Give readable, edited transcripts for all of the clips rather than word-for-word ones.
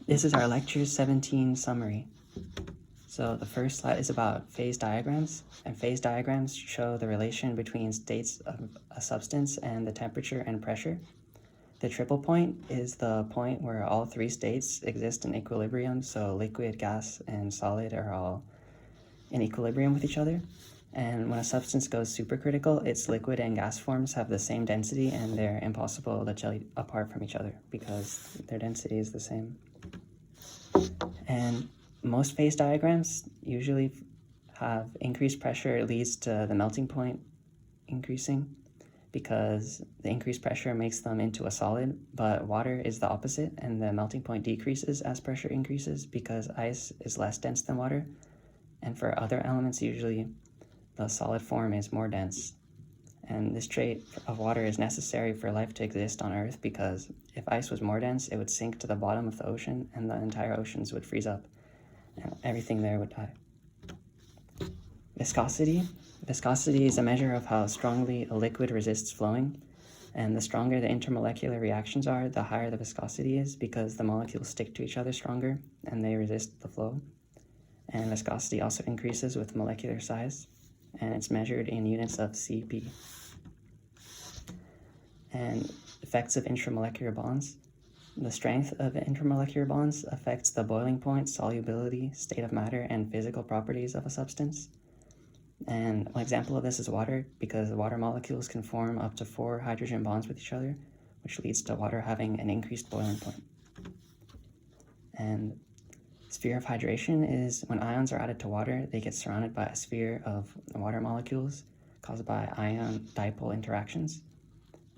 This is our lecture 17 summary. So the first slide is about phase diagrams, and phase diagrams show the relation between states of a substance and the temperature and pressure. The triple point is the point where all three states exist in equilibrium, so liquid, gas, and solid are all in equilibrium with each other. And when a substance goes supercritical, its liquid and gas forms have the same density and they're impossible to chill apart from each other because their density is the same. And most phase diagrams usually have increased pressure leads to the melting point increasing because the increased pressure makes them into a solid, but water is the opposite and the melting point decreases as pressure increases because ice is less dense than water. And for other elements, usually the solid form is more dense. And this trait of water is necessary for life to exist on Earth because if ice was more dense, it would sink to the bottom of the ocean and the entire oceans would freeze up and everything there would die. Viscosity. Viscosity is a measure of how strongly a liquid resists flowing. And the stronger the intermolecular reactions are, the higher the viscosity is because the molecules stick to each other stronger and they resist the flow. And viscosity also increases with molecular size, and it's measured in units of Cp. And effects of intramolecular bonds. The strength of intermolecular bonds affects the boiling point, solubility, state of matter, and physical properties of a substance. And one example of this is water, because water molecules can form up to 4 hydrogen bonds with each other, which leads to water having an increased boiling point. And sphere of hydration is when ions are added to water, they get surrounded by a sphere of water molecules caused by ion dipole interactions.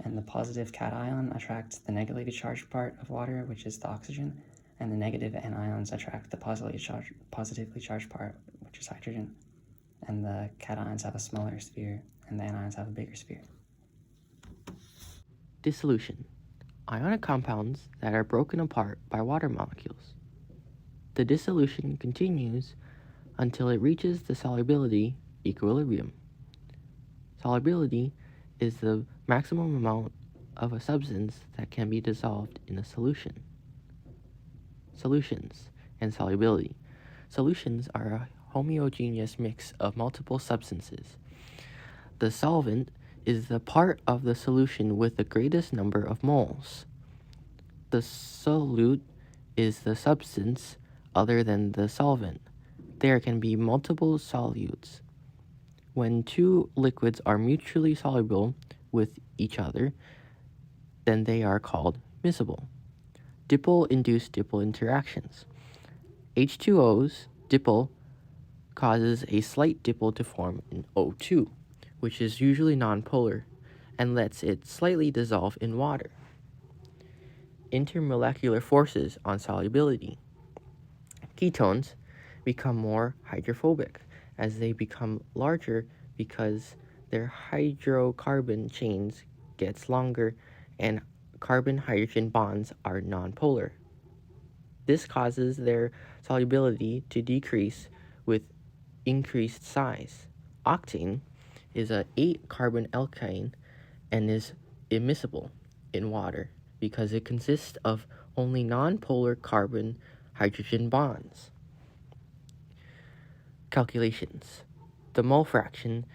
And the positive cation attracts the negatively charged part of water, which is the oxygen, and the negative anions attract the positively charged part, which is hydrogen. And the cations have a smaller sphere, and the anions have a bigger sphere. Dissolution. Ionic compounds that are broken apart by water molecules. The dissolution continues until it reaches the solubility equilibrium. Solubility is the maximum amount of a substance that can be dissolved in a solution. Solutions and solubility. Solutions are a homogeneous mix of multiple substances. The solvent is the part of the solution with the greatest number of moles. The solute is the substance other than the solvent. There can be multiple solutes. When two liquids are mutually soluble with each other, then they are called miscible. Dipole-induced dipole interactions. H2O's dipole causes a slight dipole to form in O2, which is usually nonpolar, and lets it slightly dissolve in water. Intermolecular forces on solubility. Ketones become more hydrophobic as they become larger because their hydrocarbon chains gets longer and carbon-hydrogen bonds are nonpolar. This causes their solubility to decrease with increased size. Octane is a 8-carbon alkane and is immiscible in water because it consists of only nonpolar carbon-hydrogen bonds. Calculations. The mole fraction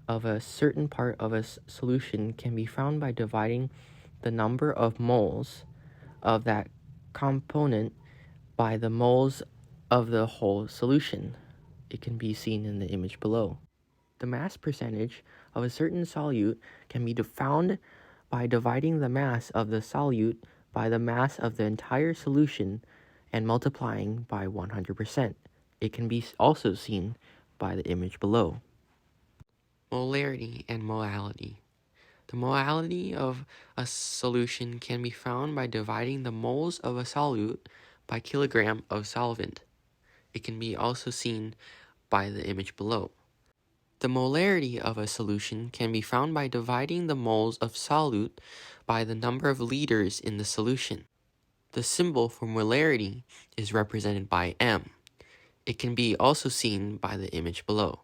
of a certain part of a solution can be found by dividing the number of moles of that component by the moles of the whole solution. It can be seen in the image below. The mass percentage of a certain solute can be found by dividing the mass of the solute by the mass of the entire solution and multiplying by 100%. It can be also seen by the image below. Molarity and molality. The molality of a solution can be found by dividing the moles of a solute by kilogram of solvent. It can be also seen by the image below. The molarity of a solution can be found by dividing the moles of solute by the number of liters in the solution. The symbol for molarity is represented by M. It can be also seen by the image below.